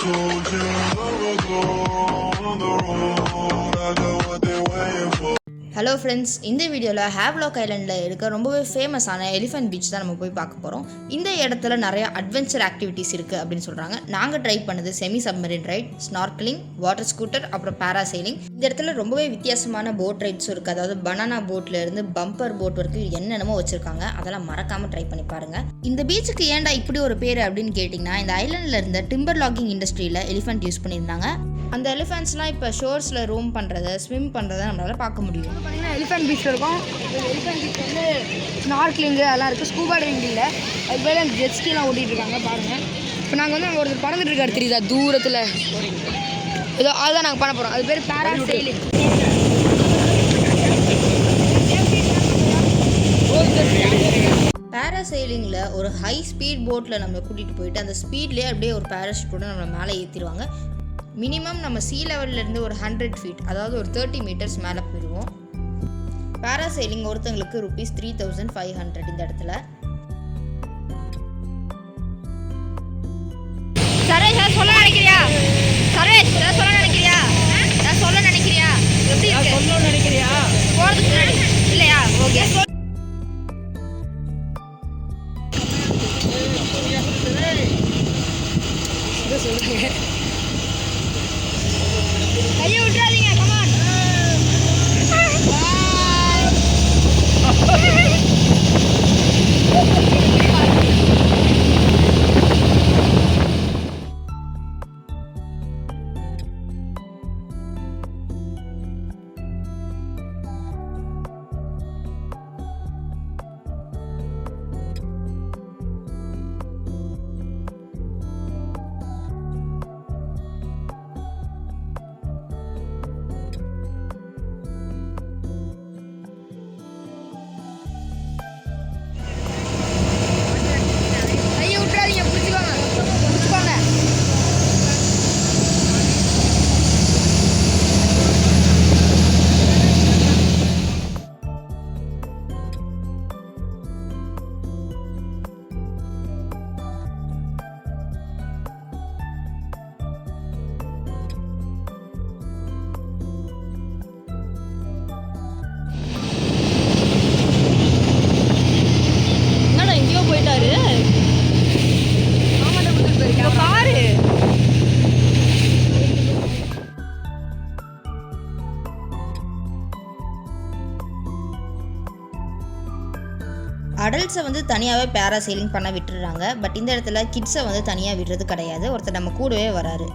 told you long ago on the road, I got what they're waiting for. Hello friends, இந்த வீடியோவில் Havelock ஐலண்டில் இருக்க ரொம்பவே ஃபேமஸான elephant beach தான் நம்ம போய் பார்க்க போகிறோம். இந்த இடத்துல நிறைய அட்வென்ச்சர் ஆக்டிவிட்டீஸ் இருக்குது அப்படின்னு சொல்கிறாங்க. நாங்கள் ட்ரை பண்ணது semi submarine right, snorkelling, water scooter, அப்புறம் பேராசைலிங். இந்த இடத்துல ரொம்பவே வித்தியாசமான போட் ரைட்ஸும் இருக்குது. அதாவது பனானா போட்டில் இருந்து பம்பர் போட் வரைக்கும் என்னென்னமோ வச்சுருக்காங்க. அதெல்லாம் மறக்காமல் ட்ரை பண்ணி பாருங்கள். இந்த பீச்சுக்கு ஏன்டா இப்படி ஒரு பேர் அப்படின்னு கேட்டிங்கன்னா, இந்த ஐலண்டில் இருந்த டிம்பர் லாகிங் இண்டஸ்ட்ரியில் எலிஃபென்ட் யூஸ் பண்ணியிருந்தாங்க. அந்த எலிஃபென்ட்ஸ்லாம் இப்போ ஷோர்ஸில் ரூம் பண்ணுறதை, ஸ்விம் பண்ணுறதை நம்மளால் பார்க்க முடியும். பார்த்தீங்கன்னா எலிஃபென்ட் பீச் இருக்கும். எலிஃபென்ட் பீச் வந்து ஸ்னார்க்லிங்கு அதெல்லாம் இருக்குது. ஸ்கூபா டைவிங் இல்லை, அது பேர் அந்த ஜெட் ஸ்கீலாம் ஓட்டிகிட்டு இருக்காங்க பாருங்கள். இப்போ நாங்கள் வந்து அங்கே ஒருத்தர் பறந்துட்டு இருக்காரு தெரியுதா தூரத்தில், ஏதோ அதுதான் நாங்கள் பண்ண போகிறோம். அது பேர் பேராசைலிங். பேராசைலிங்கில் ஒரு ஹை ஸ்பீட் போட்டில் நம்மளை கூட்டிகிட்டு போயிட்டு அந்த ஸ்பீட்லேயே அப்படியே ஒரு பேராஷூட்டோட நம்மளை மேலே ஏற்றிடுவாங்க. மினிமம் நம்ம சீ லெவல்லேருந்து ஒரு 100 feet, அதாவது ஒரு 30 meters மேலே போயிடுவோம். பேராசைலிங் ஒருத்தங்களுக்கு ₹3500 இந்த இடத்துல. சரேஷ் சொல்ல நினைக்கிறியா? சரேஷ் சொல்ல நினைக்கிறியா? நான் சொல்ல நினைக்கிறியா? எப்படி சொல்ல நினைக்கிறியா? போகிறதுக்கு இல்லையா? ஓகே. சொல்லுங்க, கையை விட்டுறாதீங்க. கமான். அடல்ட்ஸை வந்து தனியாகவே பேராசைலிங் பண்ண விட்டுடுறாங்க. பட் இந்த இடத்துல கிட்ஸை வந்து தனியாக விடுறது கிடையாது. ஒருத்தர் நம்ம கூடவே வராரு.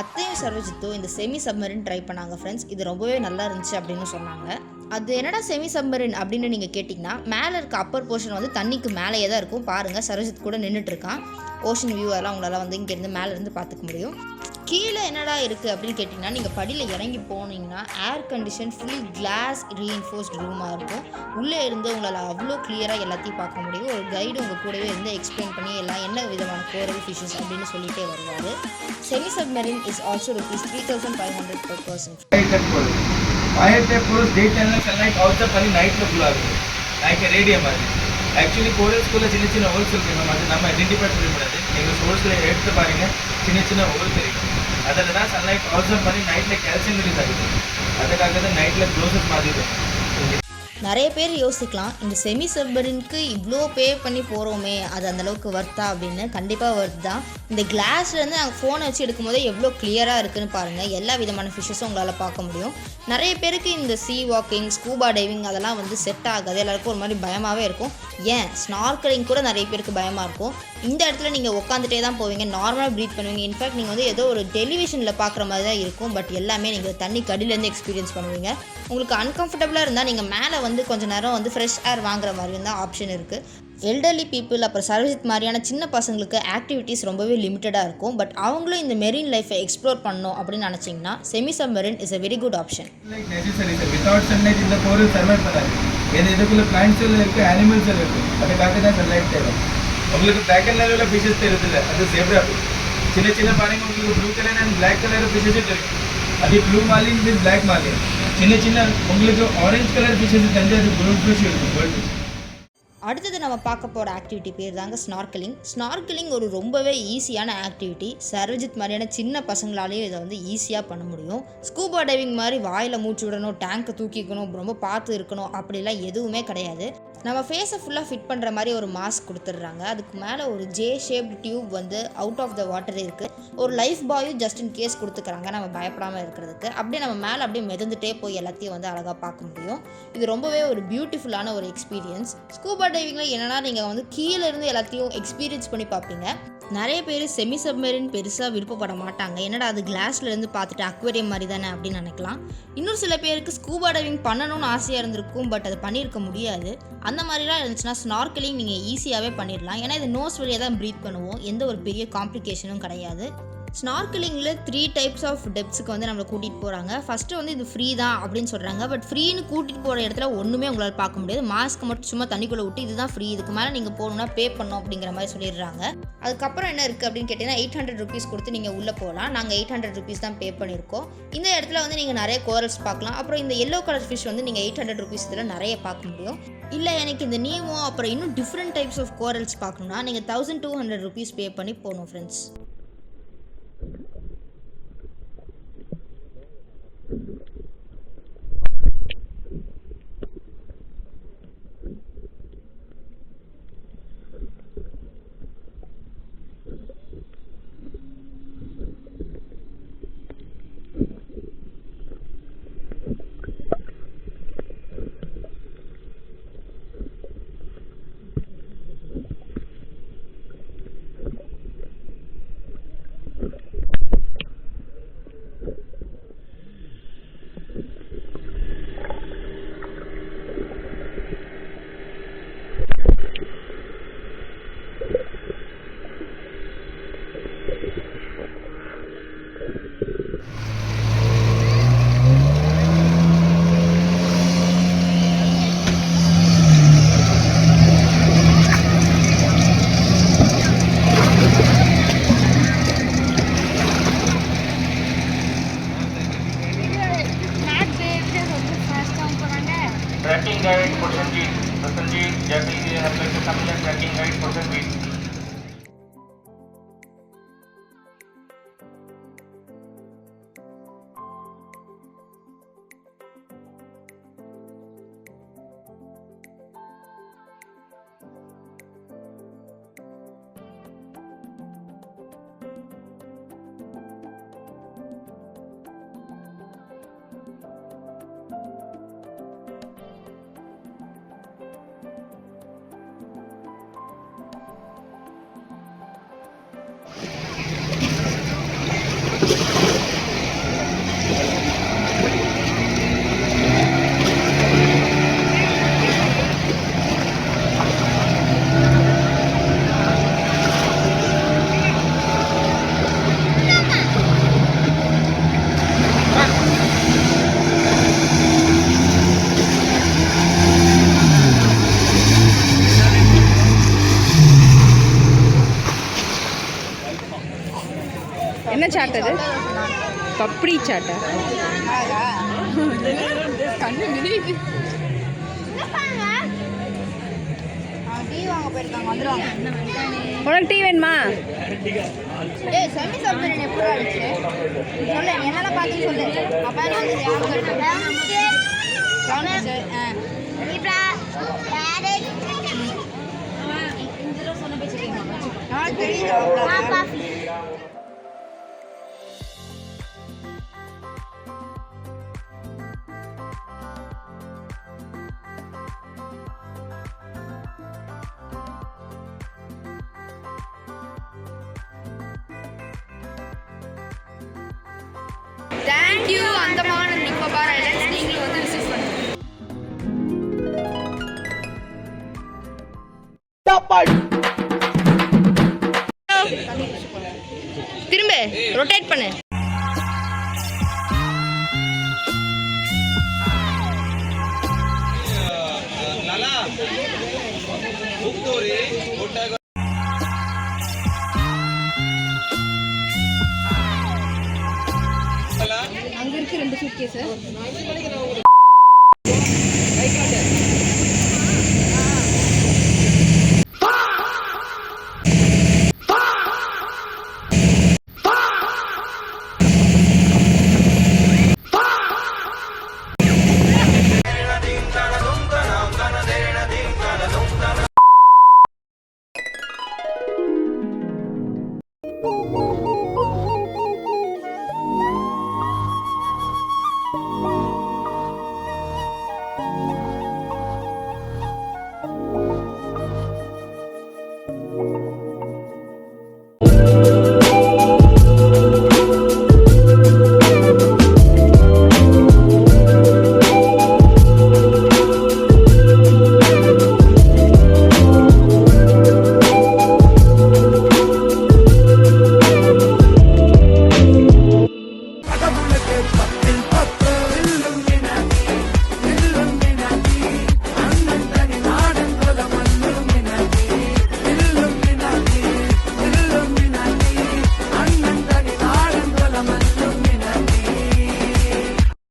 அத்தையும் சரோஜித்தும் இந்த செமி சப்மரின் ட்ரை பண்ணாங்க ஃப்ரெண்ட்ஸ். இது ரொம்பவே நல்லா இருந்துச்சு அப்படின்னு சொன்னாங்க. அது என்னடா செமி சப்மரின் அப்படின்னு நீங்கள் கேட்டிங்கன்னா, மேலே இருக்க அப்பர் போர்ஷன் வந்து தண்ணிக்கு மேலேயே தான் இருக்கும். பாருங்கள், சரஜித் கூட நின்றுட்டு இருக்கான். ஓஷன் வியூ எல்லாம் உங்களால் வந்து இங்கேருந்து மேலேருந்து பார்த்துக்க முடியும். கீழே என்னடா இருக்குது அப்படின்னு கேட்டிங்கன்னா, நீங்கள் படியில் இறங்கி போனீங்கன்னா air condition full glass reinforced ரூமாக இருக்கும். உள்ளே இருந்து உங்களால் அவ்வளோ கிளியராக எல்லாத்தையும் பார்க்க முடியும். ஒரு கைடு உங்கள் கூடவே இருந்து எக்ஸ்பிளைன் பண்ணி எல்லாம் என்ன விதமான கோரல் ஃபிஷஸ் அப்படின்னு சொல்லிகிட்டே வருவார். Semi submarine is also ₹3,500 per person. Fire type corals day టైంలో సన్లైట్ అవుట్సప్ అని నైట్లో ఫుల్ ஆகுது லைக் ரேடியம் மாதிரி. ஆக்சுவலி கோரல்ஸ்குள்ளே சின்ன சின்ன ஹோல்ஸ் இருக்குது. நம்ம அது நம்ம ஐடென்டிஃபை பண்ண முடியாது. நீங்கள் சோர்ஸில் எடுத்து பாருங்கள், சின்ன சின்ன ஹோல் தெரியும். அதில் தான் சன்லைட் அவுட்சப் பண்ணி நைட்டில் கால்சியம் ரிலீஸ் ஆகுது. அதுக்காக தான் நைட்டில் க்ளோசஸ் மாதிரி இருக்கும். நிறைய பேர் யோசிக்கலாம், இந்த செமி சப்மரினுக்கு இவ்வளோ பே பண்ணி போகிறோமே, அது அந்தளவுக்கு வர்த்தா அப்படின்னு. கண்டிப்பாக வர்த் தான். இந்த கிளாஸ்லேருந்து நாங்கள் ஃபோனை வச்சு எடுக்கும்போதே எவ்வளோ கிளியராக இருக்குதுன்னு பாருங்கள். எல்லா விதமான ஃபிஷ்ஷஸும் உங்களால் பார்க்க முடியும். நிறைய பேருக்கு இந்த சீ வாக்கிங், ஸ்கூபா டைவிங் அதெல்லாம் வந்து செட் ஆகாது. எல்லாருக்கும் ஒரு மாதிரி பயமாகவே இருக்கும். ஏன் ஸ்நார்க்கலிங் கூட நிறைய பேருக்கு பயமாக இருக்கும். இந்த இடத்துல நீங்கள் உட்காந்துட்டே தான் போவீங்க, நார்மலாக ப்ரீத் பண்ணுவீங்க. இன்ஃபேக்ட் நீங்கள் வந்து ஏதோ ஒரு டெலிவிஷனில் பார்க்குற மாதிரி தான் இருக்கும். பட் எல்லாமே நீங்கள் தண்ணி கடியிலேருந்து எக்ஸ்பீரியன்ஸ் பண்ணுவீங்க. உங்களுக்கு அன்கம்ஃபர்டபுளாக இருந்தால் நீங்கள் மேலே வந்து கொஞ்சம் நேரம் வந்து ஃப்ரெஷ் ஏர் வாங்குற மாதிரி இருந்தால் ஆப்ஷன் இருக்குது. எல்டர்லி பீப்புள் அப்புறம் சர்வஜித் மாதிரியான சின்ன பசங்களுக்கு ஆக்டிவிட்டீஸ் ரொம்பவே லிமிட்டடாக இருக்கும். பட் அவங்களும் இந்த மெரீன் லைஃப்பை எக்ஸ்ப்ளோர் பண்ணணும் அப்படின்னு நினச்சிங்கன்னா semi submarine is a very good option. Necessary sir. Without sunlight இந்த கோரல் சர்வைவ் பண்ணாது. ஏன்னா இதுக்குள்ள பிளான்ட்ஸ் எல்லாம் இருக்குது, அனிமல்ஸ் எல்லாம் இருக்குது. அதுக்காக தான் சன்லைட் தேவை. உங்களுக்கு பிளாக் அண்ட் உள்ள ஃபிஷஸ் தெரியுதுல்ல, அது ஜெப்ரா ஃபிஷ். சின்ன சின்ன பாருங்க, உங்களுக்கு blue colour and black colour fishes தெரியும். அது blue marlin with black marlin. சின்ன சின்ன உங்களுக்கு ஆரஞ்சு கலர் ஃபிஷஸ் தெரிஞ்சு அது கோல்ட் ஃபிஷ் இருக்கும். Gold fish. அடுத்தது நம்ம பார்க்க போகிற ஆக்டிவிட்டி பேர் தாங்க ஸ்நார்க்கலிங். ஸ்நார்க்கலிங் ஒரு ரொம்பவே ஈஸியான ஆக்டிவிட்டி. சர்வஜித் மாதிரியான சின்ன பசங்களாலேயும் இதை வந்து ஈஸியாக பண்ண முடியும். ஸ்கூபா டைவிங் மாதிரி வாயில் மூச்சு விடணும், டேங்கை தூக்கிக்கணும், ரொம்ப பார்த்து இருக்கணும் அப்படிலாம் எதுவுமே கிடையாது. நம்ம ஃபேஸை ஃபுல்லாக ஃபிட் பண்ணுற மாதிரி ஒரு மாஸ்க் கொடுத்துட்றாங்க. அதுக்கு மேலே ஒரு ஜே ஷேப்டு டியூப் வந்து அவுட் ஆஃப் த வாட்டர் இருக்குது. ஒரு லைஃப் பாயும் ஜஸ்ட் இன் கேஸ் கொடுத்துக்கிறாங்க நம்ம பயப்படாமல் இருக்கிறதுக்கு. அப்படியே நம்ம மேலே அப்படியே மிதந்துட்டே போய் எல்லாத்தையும் வந்து அழகாக பார்க்க முடியும். இது ரொம்பவே ஒரு பியூட்டிஃபுல்லான ஒரு எக்ஸ்பீரியன்ஸ். ஸ்கூபா டைவிங்கில் என்னென்னா நீங்கள் வந்து கீழே இருந்து எல்லாத்தையும் எக்ஸ்பீரியன்ஸ் பண்ணி பார்ப்பீங்க. நிறைய பேர் செமி சப்மரின் பெருசாக விருப்பப்பட மாட்டாங்க. என்னடா அது கிளாஸ்லேருந்து பார்த்துட்டு அக்வேரியம் மாதிரி தானே அப்படின்னு நினைக்கலாம். இன்னொரு சில பேருக்கு ஸ்கூபா டைவிங் பண்ணணும்னு ஆசையாக இருந்திருக்கும், பட் அது பண்ணியிருக்க முடியாது. அந்த மாதிரிலாம் இருந்துச்சுன்னா ஸ்நார்க்கலிங் நீங்கள் ஈஸியாகவே பண்ணிடலாம். ஏன்னா இது நோஸ் வழியாக தான் ப்ரீத் பண்ணுவோம், எந்த ஒரு பெரிய காம்ப்ளிகேஷனும் கிடையாது. ஸ்நார்க்கலிங்கில் 3 டைப்ஸ் ஆஃப் டெப்ஸுக்கு வந்து நம்மளை கூட்டிகிட்டு போகிறாங்க. ஃபஸ்ட்டு வந்து இது ஃப்ரீ தான் அப்படின்னு சொல்கிறாங்க. பட் ஃப்ரீன்னு கூட்டிகிட்டு போகிற இடத்துல ஒன்றுமே உங்களால் பார்க்க முடியாது. மாஸ்க் மட்டும் சும்மா தண்ணிக்குள்ளே விட்டு இதுதான் ஃப்ரீ, இதுக்கு மேலே நீங்கள் போகணுன்னா பே பண்ணணும் அப்படிங்கிற மாதிரி சொல்லிடுறாங்க. அதுக்கப்புறம் என்ன இருக்குது அப்படின்னு கேட்டிங்கன்னா ₹800 கொடுத்து நீங்கள் உள்ளே போகலாம். நாங்கள் ₹800 தான் பே பண்ணியிருக்கோம். இந்த இடத்துல வந்து நீங்கள் நிறைய கோரல்ஸ் பார்க்கலாம். அப்புறம் இந்த எல்லோ கலர் ஃபிஷ் வந்து நீங்கள் ₹800 இதில் நிறைய பார்க்க முடியும். இல்லை எனக்கு இந்த நீமோ அப்புறம் இன்னும் டிஃப்ரெண்ட் டைப்ஸ் ஆஃப் கோரல்ஸ் பார்க்கணுன்னா நீங்கள் ₹1200 பே பண்ணி போகணும் ஃப்ரெண்ட்ஸ். ट्रैकिंग गाइड प्रसन्नजीत जैसे ही हम लोग के सामने ट्रैकिंग गाइड प्रसन्नजीत। சாட் அது பப்படி சாட்டா கண்ணு விரியுது. டீ வாங்க போயிருக்காங்க, வந்துடுவாங்க. உனக்கு டீ வேணுமா? ஏய் செமி சப்மரீன் எப்படி ஆச்சு சொல்லு, என்னெல்லாம் பார்த்து சொல்லு. அப்பா நீ வந்து ஞாபகம் இருக்கு. Thank you Andaman and Nicobar islands. நீங்களும் வந்து விசிட் பண்ணுங்க. திரும்ப ரொட்டேட் பண்ணு. Lala,